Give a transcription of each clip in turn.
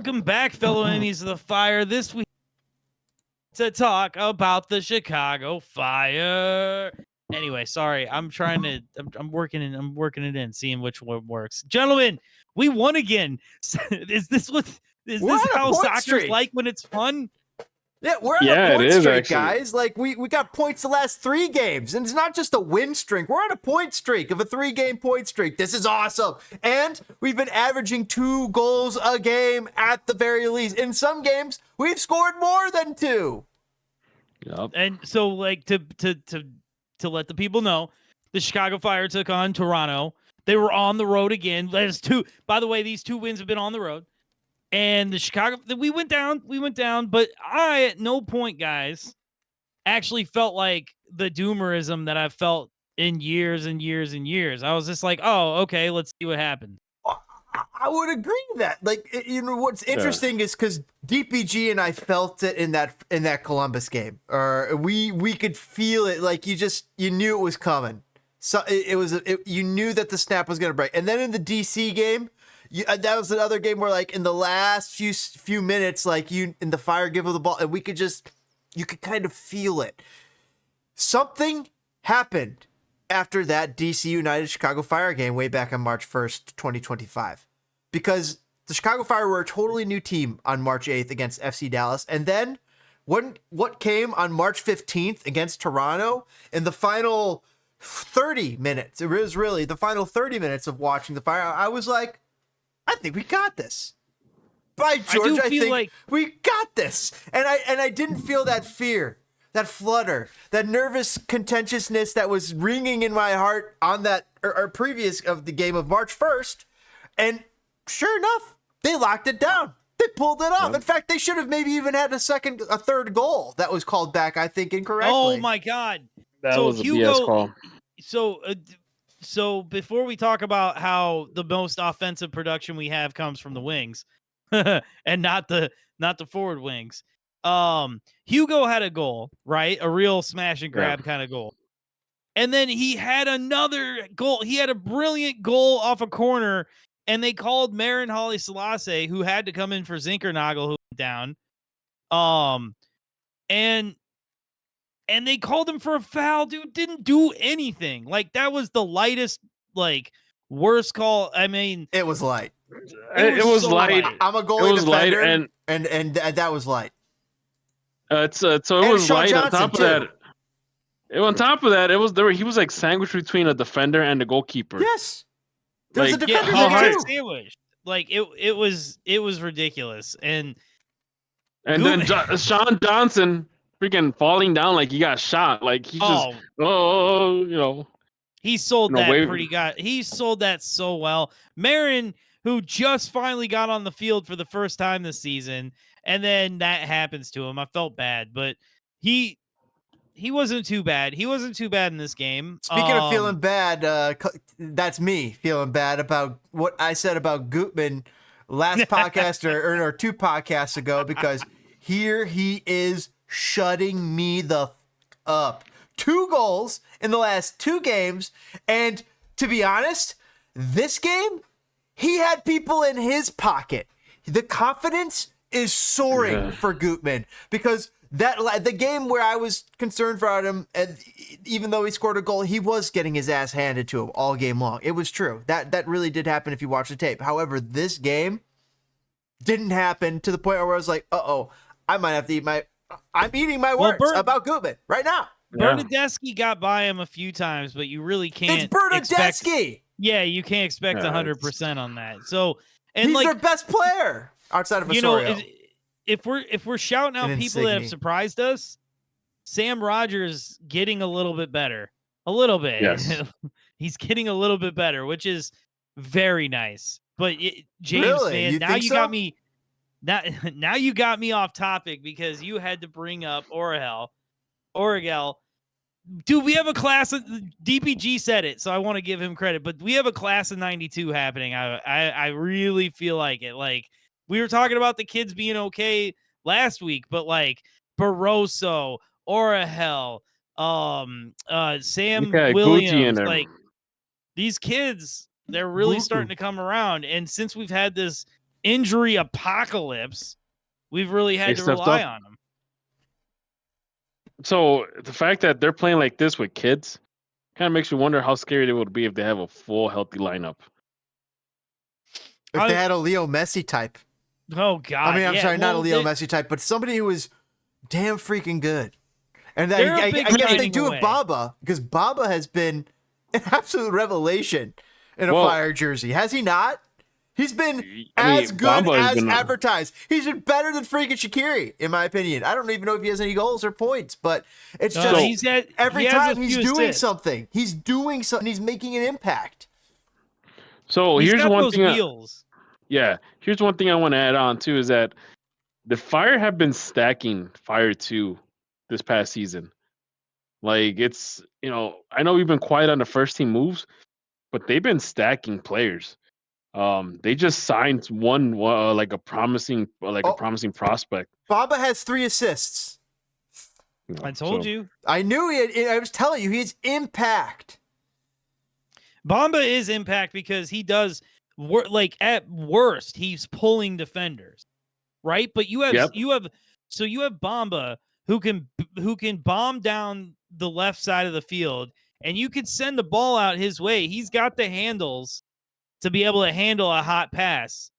Welcome back, fellow enemies of the fire. This week to talk about the Chicago Fire. Anyway, sorry, I'm working it in, seeing which one works. Gentlemen, we won again. Is this how soccer's like when it's fun? Yeah, we're on a point streak, guys. Like we got points the last 3 games, and it's not just a win streak. We're on a point streak of a 3-game point streak. This is awesome. And we've been averaging 2 goals a game at the very least. In some games, we've scored more than 2. Yep. And so, like, to let the people know, the Chicago Fire took on Toronto. They were on the road again. There's 2. By the way, these 2 wins have been on the road. And we went down, but I, at no point, guys, actually felt like the doomerism that I've felt in years and years and years. I was just like, oh, okay, let's see what happens. I would agree with that. Like, what's interesting is because DPG and I felt it in that Columbus game, or we could feel it. Like you knew it was coming. So you knew that the snap was going to break. And then in the DC game, that was another game where, like, in the last few minutes, like, in the Fire give the ball, and you could kind of feel it. Something happened after that DC United Chicago Fire game way back on March 1st, 2025, because the Chicago Fire were a totally new team on March 8th against FC Dallas, and then what came on March 15th against Toronto in the final 30 minutes, it was really the final 30 minutes of watching the Fire, I was like, I think we got this. By George, I think like we got this. And I didn't feel that fear, that flutter, that nervous contentiousness that was ringing in my heart on that or previous of the game of March 1st. And sure enough, they locked it down. They pulled it off. Yep. In fact, they should have maybe even had a third goal that was called back, I think, incorrectly. Oh my God. That was a Hugo, BS call. So before we talk about how the most offensive production we have comes from the wings and not the forward wings, Hugo had a goal, right? A real smash and grab kind of goal. And then he had another goal. He had a brilliant goal off a corner, and they called Marin Holly Selassie, who had to come in for Zinkernagel, who went down. And they called him for a foul. Dude didn't do anything. Like, that was the lightest, like, worst call. I mean, it was light. It was so light. I'm a goalie defender, and that was light. So it was light. On top of that, it was there. He was like sandwiched between a defender and a goalkeeper. Yes, there's a defender there too. Like it was ridiculous, and then Sean Johnson freaking falling down like he got shot. Like he he sold that he sold that so well. Marin, who just finally got on the field for the first time this season, and then that happens to him. I felt bad, but he wasn't too bad. He wasn't too bad in this game. Speaking of feeling bad, that's me feeling bad about what I said about Gutman last podcast or 2 podcasts ago, because here he is shutting me the up. 2 goals in the last 2 games, and to be honest, this game, he had people in his pocket. The confidence is soaring for Gutman, because the game where I was concerned for him, and even though he scored a goal, he was getting his ass handed to him all game long. It was true. That really did happen if you watch the tape. However, this game didn't happen to the point where I was like, I might have to eat I'm eating my words about Gutman right now. Bernadeschi got by him a few times, but you really can't. It's Bernadeschi. You can't expect 100% on that. So, and he's their best player outside of Osorio. If we're shouting out people that have surprised us, Sam Rogers getting a little bit better. A little bit. Yes. He's getting a little bit better, which is very nice. But James, man, now you got me. Now you got me off topic because you had to bring up Origel. Dude, we have a class of DPG said it, so I want to give him credit, but we have a class of 92 happening. I really feel like it. Like, we were talking about the kids being okay last week, but like Barroso, Origel, Sam Williams, like these kids, they're really starting to come around. And since we've had this injury apocalypse, we've really had to rely on them. So the fact that they're playing like this with kids kind of makes me wonder how scary it would be if they have a full healthy lineup. If they had a Leo Messi type. Oh God! I mean, I'm sorry, not a Leo Messi type, but somebody who was damn freaking good. And I guess they do have Baba, because Baba has been an absolute revelation in a Fire jersey, has he not? He's been as good as advertised. He's been better than freaking Shaqiri, in my opinion. I don't even know if he has any goals or points, but it's just every time he's doing something. He's doing something. He's making an impact. So here's one thing. Here's one thing I want to add on too, is that the Fire have been stacking Fire 2 this past season. Like, it's, I know we've been quiet on the first team moves, but they've been stacking players. They just signed one like a promising prospect. Baba has 3 assists. I told you. I knew I was telling you, he's impact. Bamba is impact because he does like at worst he's pulling defenders, right? But you have Bamba who can bomb down the left side of the field, and you could send the ball out his way. He's got the handles to be able to handle a hot pass,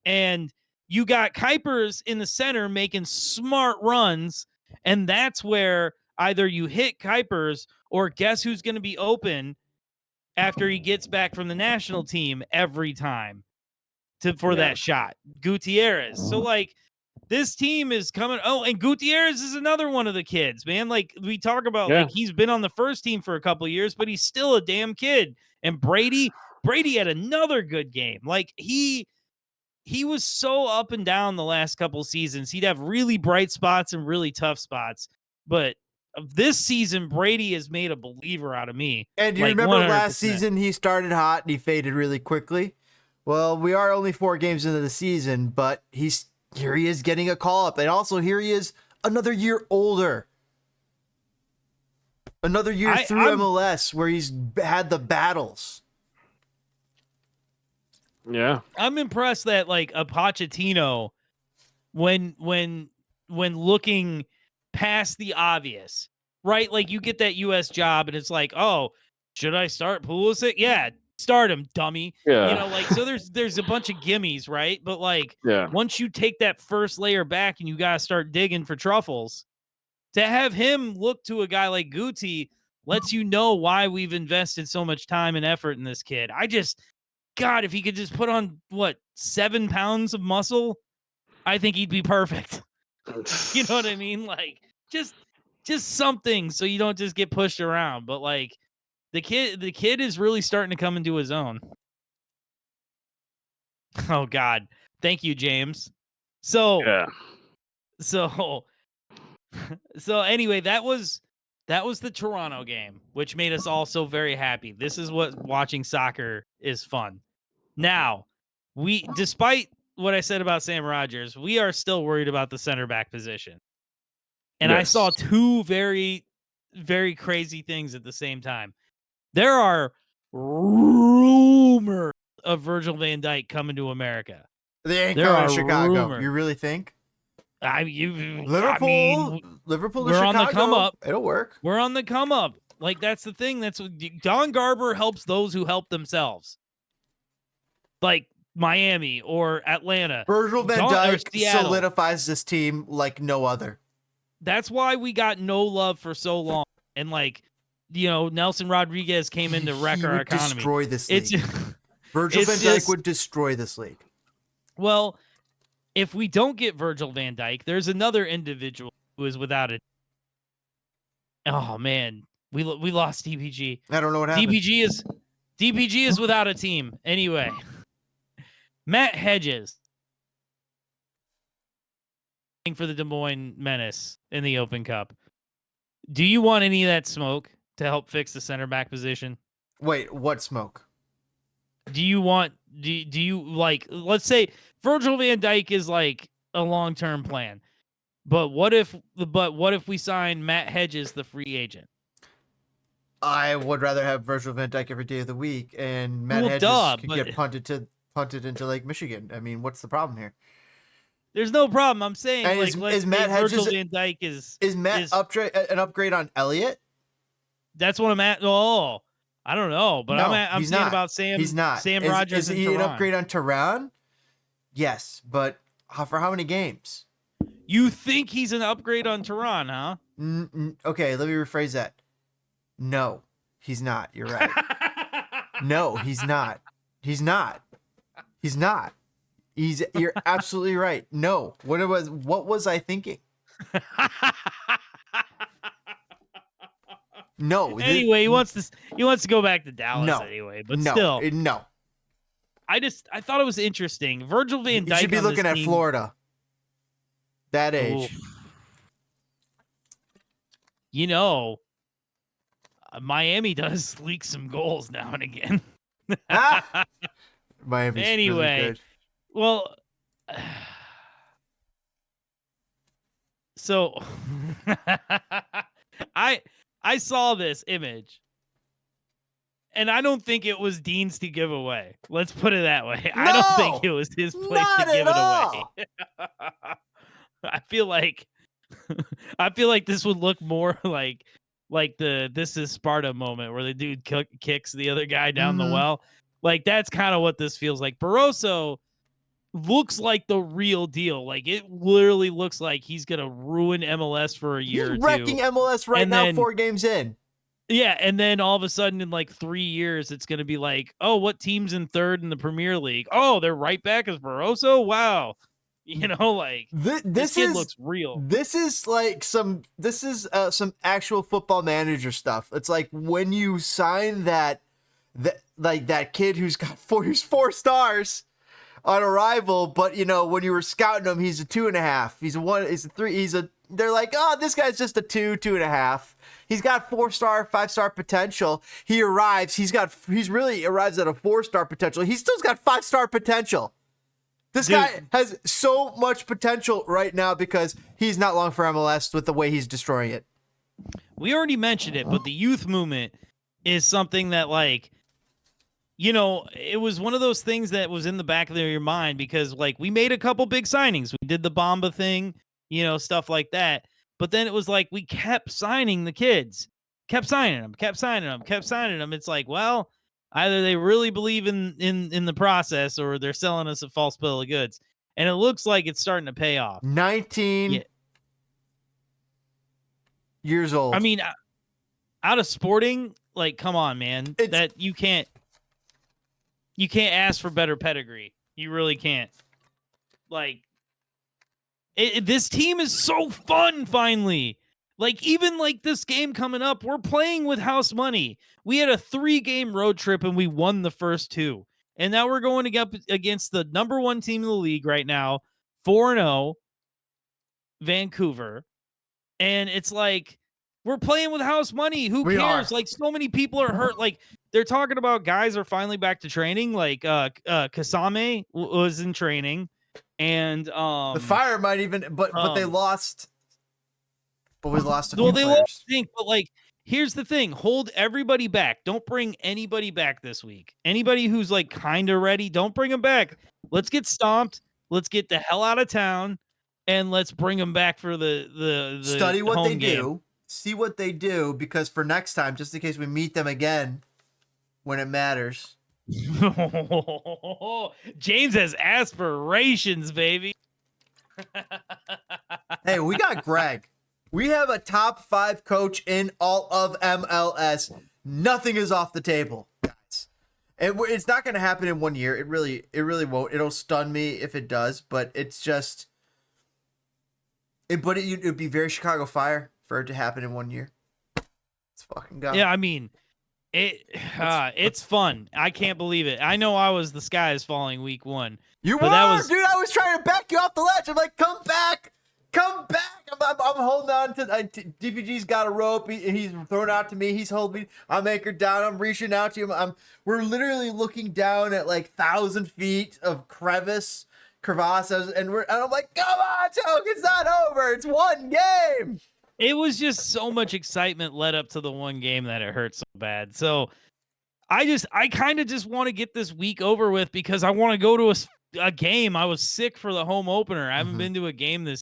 and you got Kuipers in the center making smart runs, and that's where either you hit Kuipers or guess who's going to be open after he gets back from the national team every time for that shot. Gutierrez. So, like, this team is coming. Oh, and Gutierrez is another one of the kids, man. Like, we talk about, like, he's been on the first team for a couple of years, but he's still a damn kid. And Brady had another good game. Like, he was so up and down the last couple of seasons. He'd have really bright spots and really tough spots. But this season, Brady has made a believer out of me. And you remember 100%. Last season, he started hot and he faded really quickly. Well, we are only 4 games into the season, but here he is getting a call up. And also here he is another year older. Another year through MLS where he's had the battles. Yeah. I'm impressed that, like, a Pochettino, when looking past the obvious, right? Like, you get that U.S. job and it's like, oh, should I start Pulisic? Yeah, start him, dummy. Yeah. Like, so there's a bunch of gimmies, right? But, like, once you take that first layer back and you got to start digging for truffles, to have him look to a guy like Guti lets you know why we've invested so much time and effort in this kid. God, if he could just put on, 7 pounds of muscle, I think he'd be perfect. You know what I mean? Like, just something so you don't just get pushed around. But, like, the kid is really starting to come into his own. Oh God, thank you, James. So anyway, that was the Toronto game, which made us all so very happy. This is what watching soccer is fun. Now, despite what I said about Sam Rogers, we are still worried about the center back position. And I saw 2 very, very crazy things at the same time. There are rumors of Virgil van Dijk coming to America. They ain't coming to Chicago. You really think? Liverpool to Chicago. On the come up. It'll work. We're on the come up. Like, that's the thing. That's what Don Garber helps those who help themselves. Like Miami or Atlanta. Virgil van Dijk solidifies this team like no other. That's why we got no love for so long. And, like, Nelson Rodriguez came in to wreck our economy. Destroy this league. Virgil van Dijk would destroy this league. Well, if we don't get Virgil van Dijk, there's another individual who is without it. Oh man, we lost DPG. I don't know what happened. DPG is without a team. Anyway, Matt Hedges for the Des Moines Menace in the Open Cup. Do you want any of that smoke to help fix the center back position? Wait, what smoke? Do you like, let's say Virgil van Dijk is like a long-term plan, but what if we sign Matt Hedges, the free agent? I would rather have Virgil van Dijk every day of the week, and Matt Hedges could get punted to punted into Lake Michigan. I mean, what's the problem here? There's no problem. I'm saying, and like, is Matt Hedges Virgil Van Dyke is Matt an upgrade on Elliott? That's what I'm at. Oh, I don't know, but No, I'm saying not. about Sam. He's not. Sam Rogers. Is he an upgrade on Tehran? Yes, but for how many games? You think he's an upgrade on Tehran, huh? Okay, let me rephrase that. No, he's not. You're right. No, he's not. He's not. He's not. You're absolutely right. No. What was I thinking? No. Anyway, he wants to go back to Dallas anyway, but still. No. I thought it was interesting. Virgil Van Dyke. You should be looking at Florida. That age. Oof. You know, Miami does leak some goals now and again. Miami's anyway, really good. Well, so I saw this image, and I don't think it was Dean's to give away. Let's put it that way. No, I don't think it was his place to give it away. I feel like this would look more like the "This Is Sparta" moment where the dude kicks the other guy down the well. Like, that's kind of what this feels like. Barroso looks like the real deal. Like, it literally looks like he's gonna ruin MLS for a year or two. He's wrecking MLS right now, 4 games in. Yeah, and then all of a sudden in like 3 years, it's gonna be like, oh, what team's in third in the Premier League? Oh, they're right back as Barroso. Wow. You know, like, this kid looks real. This is like some actual Football Manager stuff. It's like when you sign that kid who's got 4 stars on arrival, but when you were scouting him, he's a 2.5. He's a 1. He's a 3. They're like, oh, this guy's just a 2.5. He's got 4-star, 5-star potential. He arrives. He's really arrives at a 4-star potential. He's still got 5-star potential. This guy has so much potential right now because he's not long for MLS with the way he's destroying it. We already mentioned it, but the youth movement is something that, like, it was one of those things that was in the back of your mind because, like, we made a couple big signings. We did the Bamba thing, stuff like that. But then it was like we kept signing the kids, kept signing them. It's like, well, either they really believe in the process or they're selling us a false bill of goods. And it looks like it's starting to pay off. 19 years old. I mean, out of Sporting, like, come on, man. That you can't ask for better pedigree. You really can't. Like, this team is so fun finally. Like, even like this game coming up, we're playing with house money. We had a 3-game road trip and we won the first 2. And now we're going to get against the number 1 team in the league right now, 4-0, Vancouver. And it's like, we're playing with house money. Who cares? Like, so many people are hurt. Like, they're talking about guys are finally back to training. Like, Kasame was in training. And the Fire might even, but they lost. But we lost a few players. Lost, but like, here's the thing: hold everybody back. Don't bring anybody back this week. Anybody who's like kind of ready, don't bring them back. Let's get stomped. Let's get the hell out of town, and let's bring them back for the study what home they game. do, see what they do, because for next time, just in case we meet them again when it matters. James has aspirations, baby. Hey, we got Gregg. We have a top 5 coach in all of MLS. Nothing is off the table, guys. It's not going to happen in 1 year. It really won't. It'll stun me if it does, but it's just. It'd be very Chicago Fire for it to happen in 1 year. It's fucking gone. Yeah, I mean. It's fun. I can't believe it. I know I was the sky is falling week 1. You were, dude. I was trying to back you off the ledge. I'm like, come back. I'm holding on to. DPG's got a rope. He's thrown out to me. He's holding me. I'm anchored down. I'm reaching out to him. We're literally looking down at like 1,000 feet of crevasse, and I'm like, come on, Choke. It's not over. It's 1 game. It was just so much excitement led up to the 1 game that it hurt so bad. So I kind of just want to get this week over with because I want to go to a game. I was sick for the home opener. I haven't been to a game this,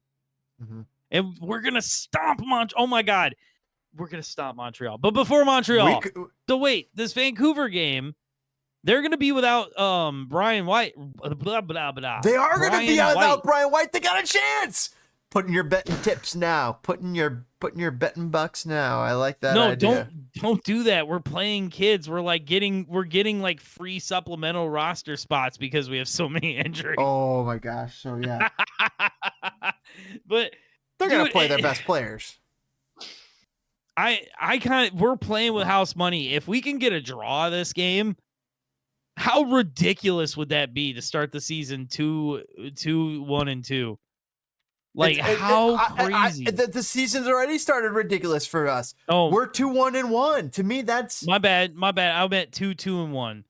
and we're gonna stomp Oh my God, we're gonna stomp Montreal. But before Montreal, so wait, this Vancouver game, they're gonna be without Brian White. Blah blah blah. They are gonna be without Brian White. They got a chance. Putting your betting tips now. Putting your betting bucks now. I like that idea. Don't do that. We're playing kids. We're getting like free supplemental roster spots because we have so many injuries. Oh my gosh. So yeah. But they're gonna play their best players. We're playing with house money. If we can get a draw this game, how ridiculous would that be to start the season 2-1-2? Like how crazy! The season's already started ridiculous for us. Oh, we're 2-1-1. To me, that's my bad. I meant 2-2-1.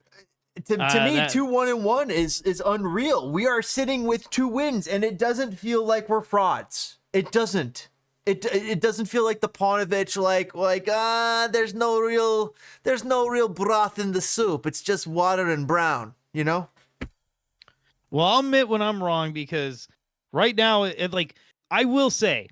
To me, 2-1-1 is unreal. We are sitting with 2 wins, and it doesn't feel like we're frauds. It doesn't. It doesn't feel like the Paunovic there's no real broth in the soup. It's just water and brown. You know. Well, I'll admit when I'm wrong because. Right now, I will say,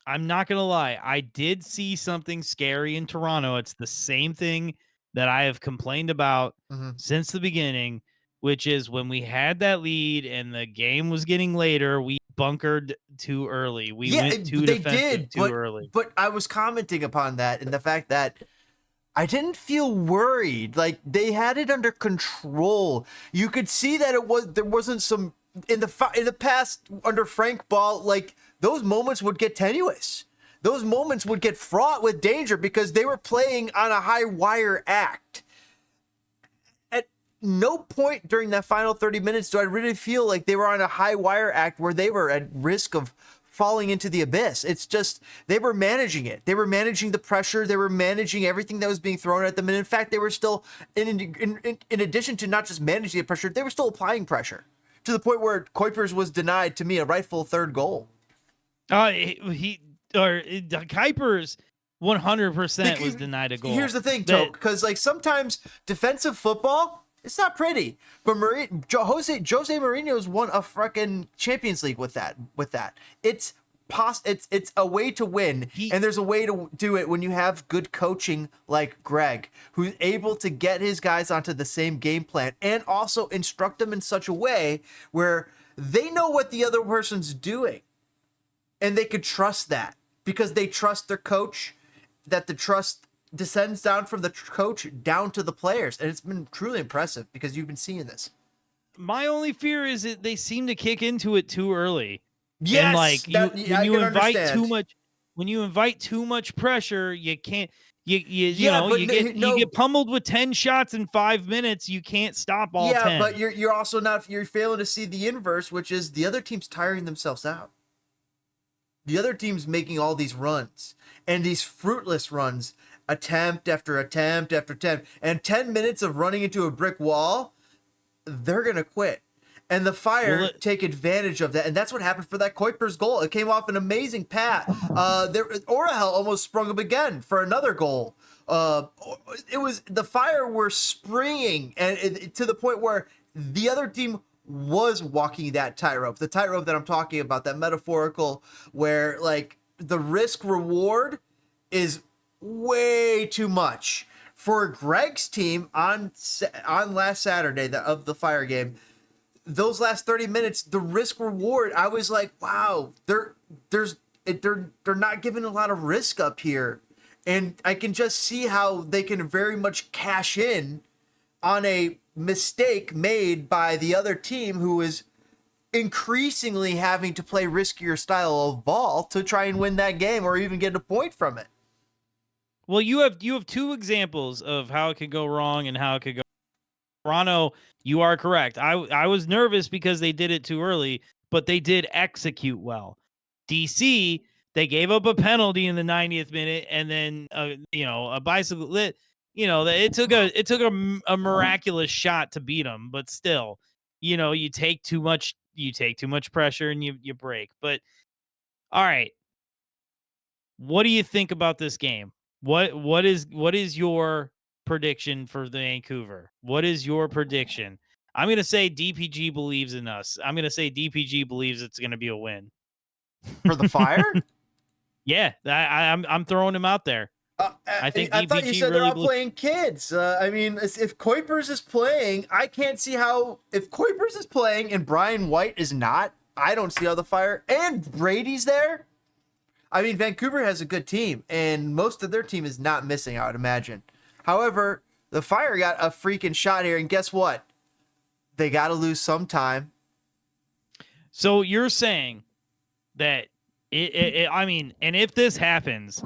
I'm not going to lie. I did see something scary in Toronto. It's the same thing that I have complained about since the beginning, which is when we had that lead and the game was getting later, we bunkered too early. We went too defensive too early. But I was commenting upon that and the fact that I didn't feel worried. Like, they had it under control. You could see that there wasn't some... In the past, under Frank Ball, like, those moments would get tenuous. Those moments would get fraught with danger because they were playing on a high wire act. At no point during that final 30 minutes do I really feel like they were on a high wire act where they were at risk of falling into the abyss. It's just they were managing it. They were managing the pressure. They were managing everything that was being thrown at them. And in fact, they were still, in addition to not just managing the pressure, they were still applying pressure. To the point where Kuipers was denied, to me, a rightful third goal. Kuipers 100% was denied a goal. Here's the thing, Toke, because sometimes defensive football, it's not pretty. But Jose Mourinho's won a freaking Champions League with that. It's a way to win, and there's a way to do it when you have good coaching like Gregg, who's able to get his guys onto the same game plan and also instruct them in such a way where they know what the other person's doing, and they could trust that because they trust their coach, that the trust descends down from the coach down to the players, and it's been truly impressive because you've been seeing this. My only fear is that they seem to kick into it too early. Yes, and when you invite too much pressure, you can't. You get pummeled with 10 shots in 5 minutes. You can't stop all 10. Yeah, but you're also you're failing to see the inverse, which is the other team's tiring themselves out. The other team's making all these runs and these fruitless runs, attempt after attempt after attempt, and 10 minutes of running into a brick wall, they're gonna quit. And the Fire take advantage of that. And that's what happened for that Kuipers goal. It came off an amazing pass. Orahel almost sprung up again for another goal. It was the Fire were springing and to the point where the other team was walking that tightrope. The tightrope that I'm talking about, that metaphorical where the risk reward is way too much. For Gregg's team on last Saturday of the Fire game, those last 30 minutes, the risk reward, I was like, wow, they're not giving a lot of risk up here. And I can just see how they can very much cash in on a mistake made by the other team who is increasingly having to play riskier style of ball to try and win that game or even get a point from it. Well, you have 2 examples of how it could go wrong and how it could go. Toronto, you are correct. I was nervous because they did it too early, but they did execute well. DC, they gave up a penalty in the 90th minute, and then a bicycle lit. It took a miraculous shot to beat them, but still, you take too much pressure and you break. But all right, what do you think about this game? What is your prediction for the Vancouver? What is your prediction? I'm going to say DPG believes in us. I'm going to say DPG believes it's going to be a win. For the Fire? Yeah, I'm throwing him out there. I think I thought you said really they're all playing kids. I mean, if Kuipers is playing, I can't see how. If Kuipers is playing and Brian White is not, I don't see how the Fire and Brady's there. I mean, Vancouver has a good team, and most of their team is not missing, I would imagine. However, the Fire got a freaking shot here, and guess what? They got to lose some time. So you're saying that I mean, and if this happens,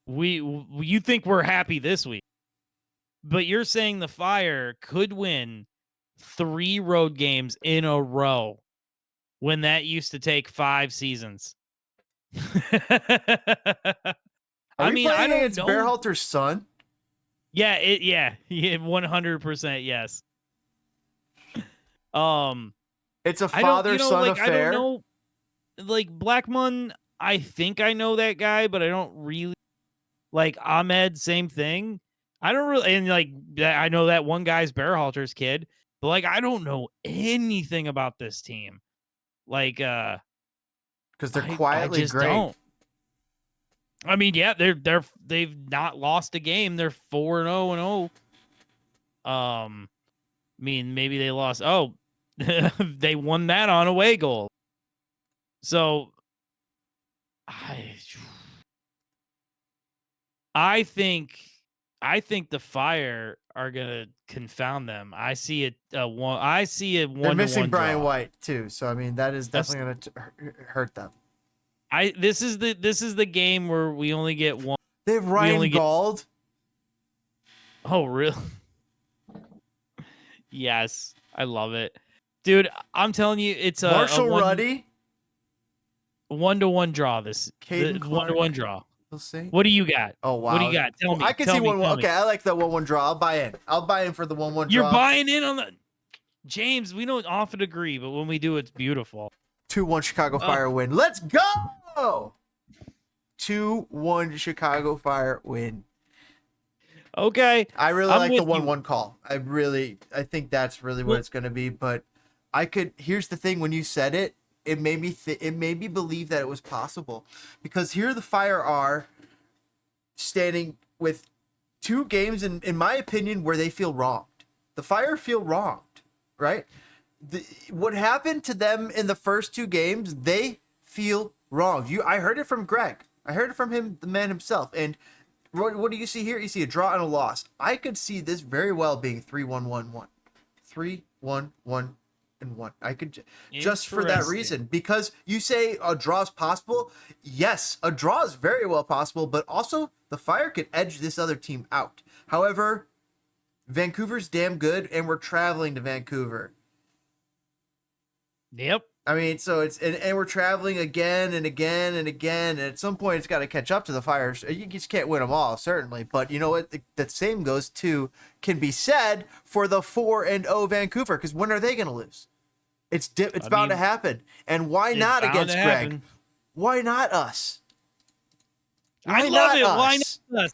you think we're happy this week, but you're saying the Fire could win 3 road games in a row when that used to take 5 seasons. I mean, I don't know. Brerhalter's son. Yeah, 100% yes. It's a father-son affair. I don't know, like Blackmun. I think I know that guy, but I don't really like Ahmed. Same thing. I don't really, and like I know that one guy's Brerhalter's kid, but like I don't know anything about this team. Like, because they're quietly great. Don't. I mean, yeah, they've not lost a game. They're 4-0-0. I mean, maybe they lost. Oh, they won that on away goal. So, I think the Fire are gonna confound them. I see it. I see it. They're missing Brian White too, so I mean that is definitely gonna hurt them. This is the game where we only get one. They have Ryan Gauld. Oh, really? Yes, I love it, dude. I'm telling you, it's a Marshall Ruddy. 1-1 draw. 1-1 draw. We'll see. What do you got? Oh wow! What do you got? Tell me. I can see 1-1. Okay, I like that 1-1 draw. I'll buy in. I'll buy in for the 1-1 draw. You're buying in on the James. We don't often agree, but when we do, it's beautiful. 2-1 Chicago Fire win. Let's go. 2-1 Chicago Fire win. Okay. I really like the 1-1 call. I think that's really what it's going to be. But here's the thing: when you said it, it made me believe that it was possible, because here the Fire are standing with 2 games in my opinion where they feel wronged. The Fire feel wronged, right? What happened to them in the first 2 games, they feel wronged. I heard it from Gregg. I heard it from him, the man himself. And what do you see here? You see a draw and a loss. I could see this very well being 3-1-1-1. 3-1-1-1. I could just for that reason, because you say a draw is possible. Yes, a draw is very well possible, but also the Fire could edge this other team out. However, Vancouver's damn good, and we're traveling to Vancouver. Yep. I mean, so it's and we're traveling again and again and again, and at some point it's got to catch up to the Fire. You just can't win them all, certainly. But you know what? The same can be said for the 4-0 Vancouver, because when are they going to lose? It's bound to happen. And why not against Gregg? Why not us? I love it. Why not us?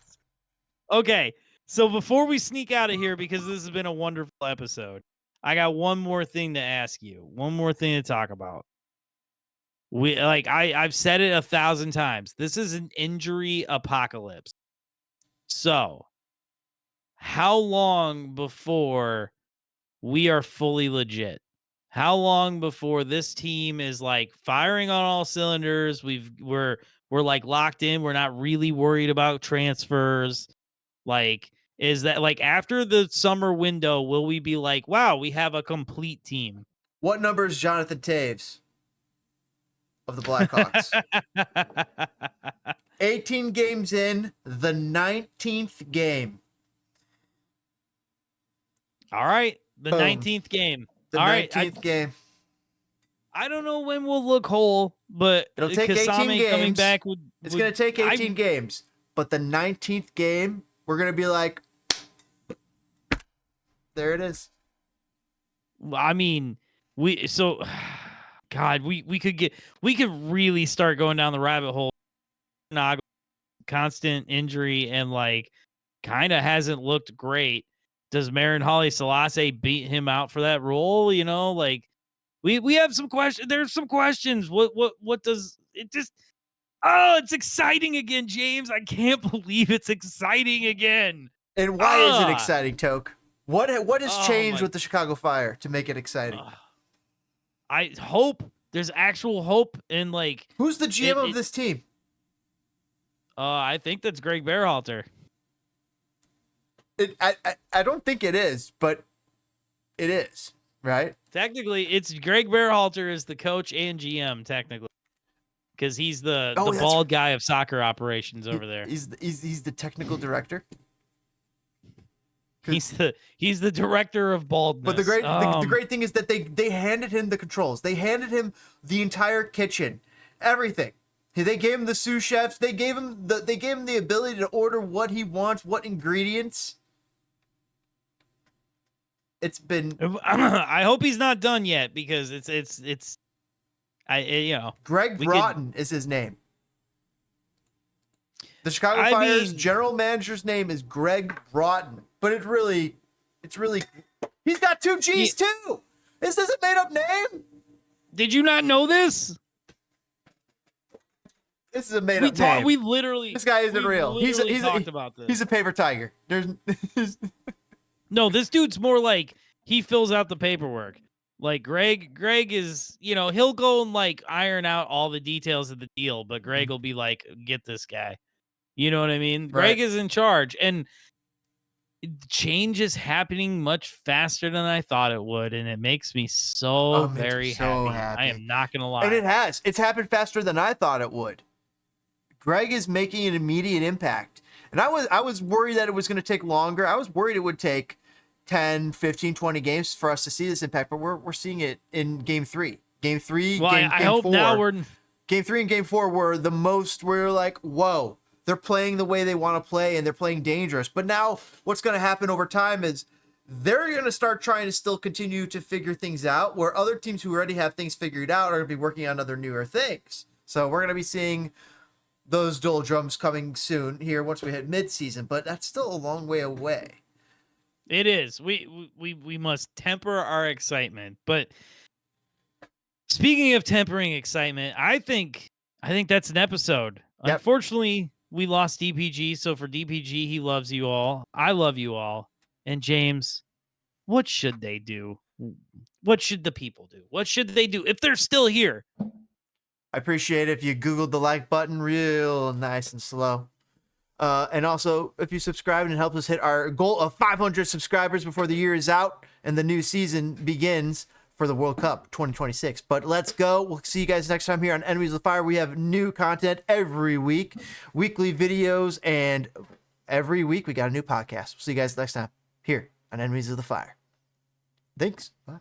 Okay, so before we sneak out of here, because this has been a wonderful episode, I got one more thing to ask you. One more thing to talk about. I've said it 1,000 times. This is an injury apocalypse. So, how long before we are fully legit? How long before this team is like firing on all cylinders? We're like locked in. We're not really worried about transfers. Like, is that like after the summer window, will we be like, wow, we have a complete team? What number is Jonathan Taves of the Blackhawks? 18 games in, the 19th game. All right. The 19th game. The all 19th game. I don't know when we'll look whole, but it'll take 18 games. Coming back it's going to take 18 games. But the 19th game, we're going to be like, there it is. I mean, we could really start going down the rabbit hole. Constant injury and like kind of hasn't looked great. Does Marin Holly Selassie beat him out for that role? You know, like we have some questions. There's some questions. What does it just? Oh, it's exciting again, James. I can't believe it's exciting again. And why is it exciting, Toke? What has changed with the Chicago Fire to make it exciting? I hope there's actual hope in like. Who's the GM of this team? I think that's Gregg Brerhalter. I don't think it is, but it is, right? Technically, it's Gregg Brerhalter is the coach and GM technically, because he's the bald guy of soccer operations over there. He's the technical director. He's the director of baldness. But the great thing is that they handed him the controls. They handed him the entire kitchen, everything. They gave him the sous chefs. They gave him the ability to order what he wants, what ingredients. It's been. I hope he's not done yet because it's. Gregg Brerhalter is his name. The Chicago Fire's general manager's name is Gregg Brerhalter, but it's really, he's got 2 G's too. Is this a made up name? Did you not know this? This is a made up name. We literally. This guy isn't real. He's talked about this. He's a paper tiger. No, this dude's more like he fills out the paperwork. Like Gregg is, he'll go and like iron out all the details of the deal, but Gregg will be like, get this guy. You know what I mean? Right. Gregg is in charge, and change is happening much faster than I thought it would, and it makes me very happy. I am not going to lie. And it has. It's happened faster than I thought it would. Gregg is making an immediate impact. And I was worried that it was going to take longer. I was worried it would take 10, 15, 20 games for us to see this impact, but we're seeing it in game 3. Game 3, well, game I hope 4. Now we're Game 3 and game 4 were the most we're like, whoa, they're playing the way they want to play and they're playing dangerous. But now what's going to happen over time is they're going to start trying to still continue to figure things out, where other teams who already have things figured out are going to be working on other newer things. So we're going to be seeing those doldrums coming soon here once we hit mid-season, but that's still a long way away. It is. We must temper our excitement. But speaking of tempering excitement, I think that's an episode. Yep. Unfortunately, we lost DPG, so for DPG, he loves you all. I love you all. And James, what should they do? What should the people do? What should they do if they're still here? I appreciate it if you Googled the like button real nice and slow. And also, if you subscribe, and it helps us hit our goal of 500 subscribers before the year is out and the new season begins for the World Cup 2026. But let's go. We'll see you guys next time here on Enemies of the Fire. We have new content every week, weekly videos, and every week we got a new podcast. We'll see you guys next time here on Enemies of the Fire. Thanks. Bye.